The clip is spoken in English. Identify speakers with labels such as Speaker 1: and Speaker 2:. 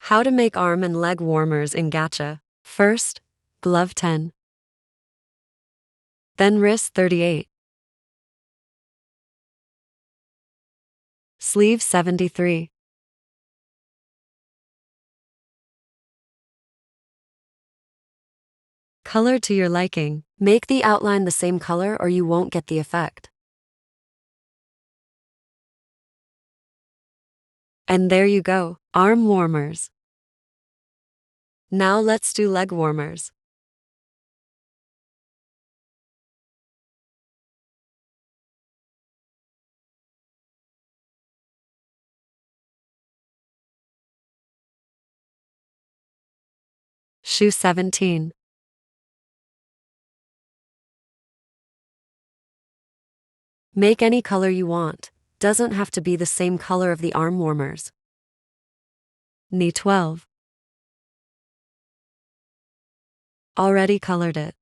Speaker 1: How to make arm and leg warmers in Gacha. First, glove 10. Then wrist 38. Sleeve 73. Color to your liking. Make the outline the same color or you won't get the effect. And there you go, arm warmers. Now let's do leg warmers. Shoe 17. Make any color you want. Doesn't have to be the same color of the arm warmers. Knee 12. Already colored it.